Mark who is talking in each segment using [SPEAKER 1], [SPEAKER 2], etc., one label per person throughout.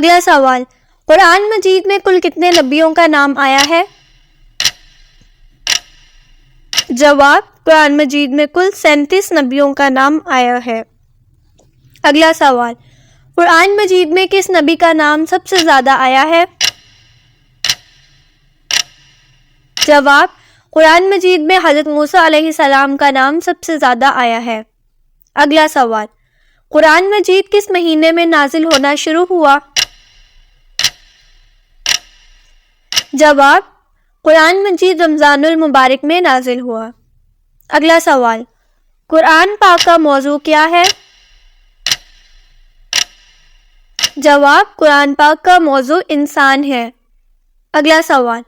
[SPEAKER 1] اگلا سوال، قرآن مجید میں کل کتنے نبیوں کا نام آیا ہے؟ جواب، قرآن مجید میں کل 37 نبیوں کا نام آیا ہے۔ اگلا سوال، قرآن مجید میں کس نبی کا نام سب سے زیادہ آیا ہے؟ جواب، قرآن مجید میں حضرت موسیٰ علیہ السلام کا نام سب سے زیادہ آیا ہے۔ اگلا سوال، قرآن مجید کس مہینے میں نازل ہونا شروع ہوا؟ جواب، قرآن مجید رمضان المبارک میں نازل ہوا۔ اگلا سوال، قرآن پاک کا موضوع کیا ہے؟ جواب، قرآن پاک کا موضوع انسان ہے۔ اگلا سوال،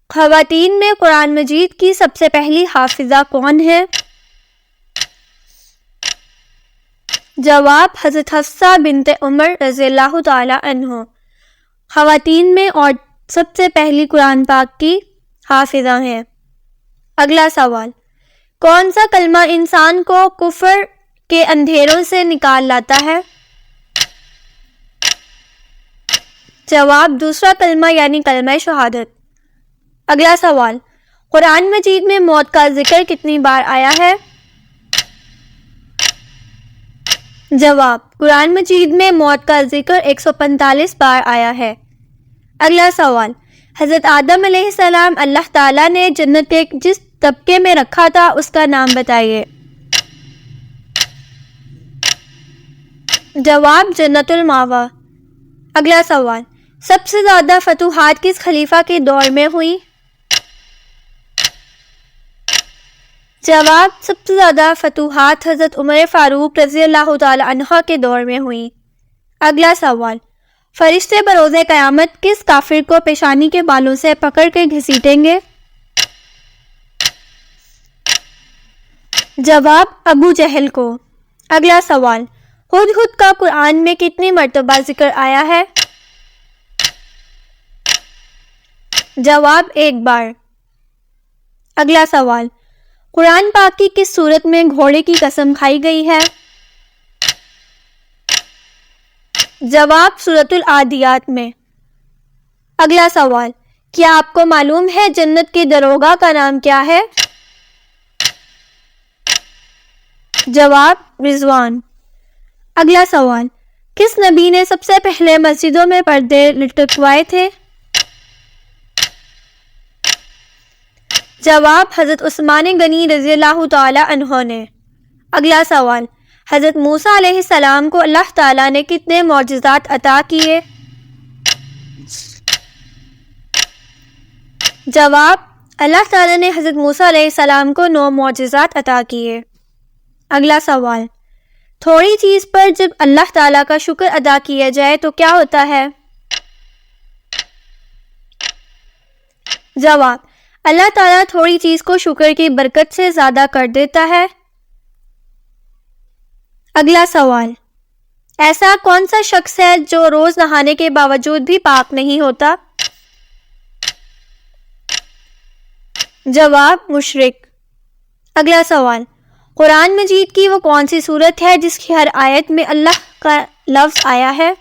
[SPEAKER 1] خواتین میں قرآن مجید کی سب سے پہلی حافظہ کون ہے؟ جواب، حضرت حفصہ بنت عمر رضی اللہ تعالی عنہ خواتین میں اور سب سے پہلی قرآن پاک کی حافظہ ہیں۔ اگلا سوال، کون سا کلمہ انسان کو کفر کے اندھیروں سے نکال لاتا ہے؟ جواب، دوسرا کلمہ یعنی کلمہ شہادت۔ اگلا سوال، قرآن مجید میں موت کا ذکر کتنی بار آیا ہے؟ جواب، قرآن مجید میں موت کا ذکر 145 بار آیا ہے۔ اگلا سوال، حضرت آدم علیہ السلام اللہ تعالیٰ نے جنت کے جس طبقے میں رکھا تھا اس کا نام بتائیے۔ جواب، جنت المأویٰ۔ اگلا سوال، سب سے زیادہ فتوحات کس خلیفہ کے دور میں ہوئی؟ جواب، سب سے زیادہ فتوحات حضرت عمر فاروق رضی اللہ تعالی عنہ کے دور میں ہوئی۔ اگلا سوال، فرشتے بروز قیامت کس کافر کو پیشانی کے بالوں سے پکڑ کے گھسیٹیں گے؟ جواب، ابو جہل کو۔ اگلا سوال، ہدہد کا قرآن میں کتنی مرتبہ ذکر آیا ہے؟ جواب، 1 بار۔ اگلا سوال، قرآن پاک کی کس سورت میں گھوڑے کی قسم کھائی گئی ہے؟ جواب، سورۃ العادیات میں۔ اگلا سوال، کیا آپ کو معلوم ہے جنت کے داروغہ کا نام کیا ہے؟ جواب، رضوان۔ اگلا سوال، کس نبی نے سب سے پہلے مسجدوں میں پردے لٹکوائے تھے؟ جواب، حضرت عثمان غنی رضی اللہ تعالی عنہ نے۔ اگلا سوال، حضرت موسیٰ علیہ السلام کو اللہ تعالیٰ نے کتنے معجزات عطا کیے؟ جواب، اللہ تعالیٰ نے حضرت موسیٰ علیہ السلام کو 9 معجزات عطا کیے۔ اگلا سوال، تھوڑی چیز پر جب اللہ تعالیٰ کا شکر ادا کیا جائے تو کیا ہوتا ہے؟ جواب، اللہ تعالیٰ تھوڑی چیز کو شکر کی برکت سے زیادہ کر دیتا ہے۔ اگلا سوال، ایسا کون سا شخص ہے جو روز نہانے کے باوجود بھی پاک نہیں ہوتا؟ جواب، مشرک۔ اگلا سوال، قرآن مجید کی وہ کون سی سورت ہے جس کی ہر آیت میں اللہ کا لفظ آیا ہے؟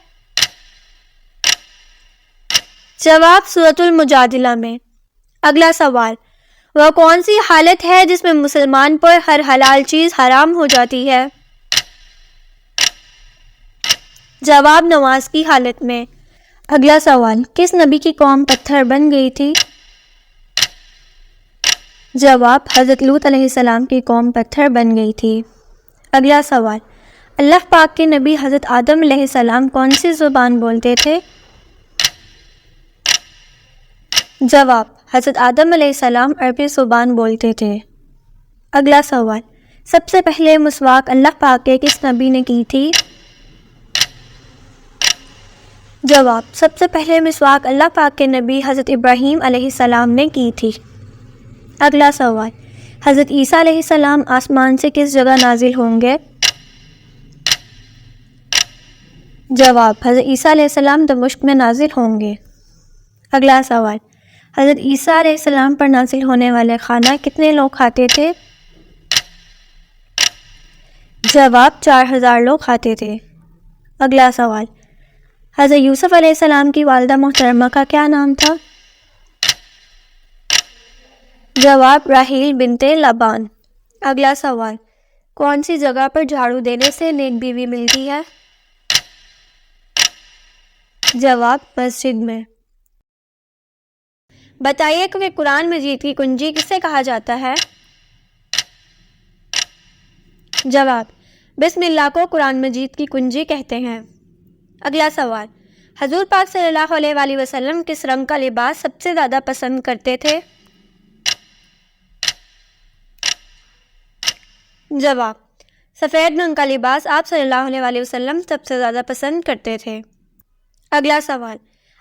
[SPEAKER 1] جواب، سورۃ المجادلہ میں۔ اگلا سوال، وہ کون سی حالت ہے جس میں مسلمان پر ہر حلال چیز حرام ہو جاتی ہے؟ جواب، نماز کی حالت میں۔ اگلا سوال، کس نبی کی قوم پتھر بن گئی تھی؟ جواب، حضرت لوط علیہ السلام کی قوم پتھر بن گئی تھی۔ اگلا سوال، اللہ پاک کے نبی حضرت آدم علیہ السلام کون سی زبان بولتے تھے؟ جواب، حضرت آدم علیہ السلام عربی زبان بولتے تھے۔ اگلا سوال، سب سے پہلے مسواک اللہ پاک کے کس نبی نے کی تھی؟ جواب، سب سے پہلے مسواک اللہ پاک کے نبی حضرت ابراہیم علیہ السلام نے کی تھی۔ اگلا سوال، حضرت عیسیٰ علیہ السلام آسمان سے کس جگہ نازل ہوں گے؟ جواب، حضرت عیسیٰ علیہ السلام دمشق میں نازل ہوں گے۔ اگلا سوال، حضرت عیسیٰ علیہ السلام پر نازل ہونے والے کھانا کتنے لوگ کھاتے تھے؟ جواب، 4000 لوگ کھاتے تھے۔ اگلا سوال، حضرت یوسف علیہ السلام کی والدہ محترمہ کا کیا نام تھا؟ جواب راحیل بنت لابان۔ اگلا سوال، کون سی جگہ پر جھاڑو دینے سے نیک بیوی ملتی ہے؟ جواب مسجد میں۔ بتائیے کہ قرآن مجید کی کنجی کسے کہا جاتا ہے؟ جواب، بسم اللہ کو قرآن مجید کی کنجی کہتے ہیں۔ اگلا سوال، حضور پاک صلی اللہ علیہ وآلہ وسلم کس رنگ کا لباس سب سے زیادہ پسند کرتے تھے؟ جواب، سفید رنگ کا لباس آپ صلی اللہ علیہ وآلہ وسلم سب سے زیادہ پسند کرتے تھے۔ اگلا سوال،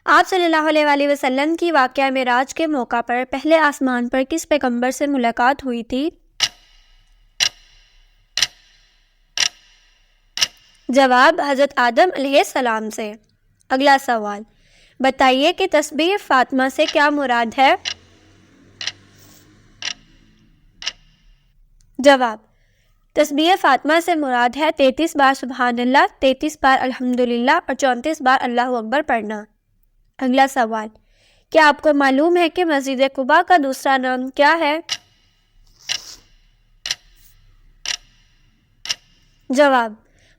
[SPEAKER 1] آپ صلی اللہ علیہ وآلہ وسلم کی واقعہ معراج کے موقع پر پہلے آسمان پر کس پیغمبر سے ملاقات ہوئی تھی؟ جواب، حضرت آدم علیہ السلام سے۔ اگلا سوال، بتائیے کہ تسبیح فاطمہ سے کیا مراد ہے؟ جواب، تسبیح فاطمہ سے مراد ہے 33 بار سبحان اللہ، 33 بار الحمدللہ اور 34 بار اللہ اکبر پڑھنا۔ اگلا سوال، کیا آپ کو معلوم ہے کہ مسجد قباء کا دوسرا نام کیا ہے؟ جواب،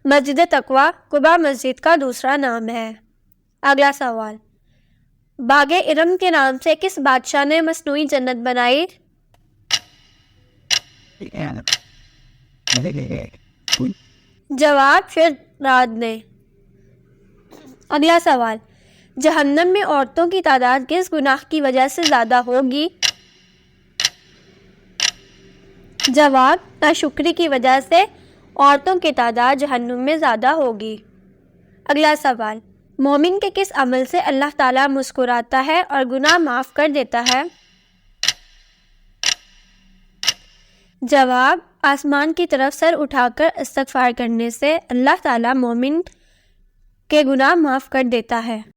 [SPEAKER 1] مسجد تقویٰ قباء مسجد کا دوسرا نام ہے۔ اگلا سوال، باغ ارم کے نام سے کس بادشاہ نے مصنوعی جنت بنائی؟ جواب، شداد نے۔ اگلا سوال، جہنم میں عورتوں کی تعداد کس گناہ کی وجہ سے زیادہ ہوگی؟ جواب، ناشکری کی وجہ سے عورتوں کی تعداد جہنم میں زیادہ ہوگی۔ اگلا سوال، مومن کے کس عمل سے اللہ تعالیٰ مسکراتا ہے اور گناہ معاف کر دیتا ہے؟ جواب، آسمان کی طرف سر اٹھا کر استغفار کرنے سے اللہ تعالیٰ مومن کے گناہ معاف کر دیتا ہے۔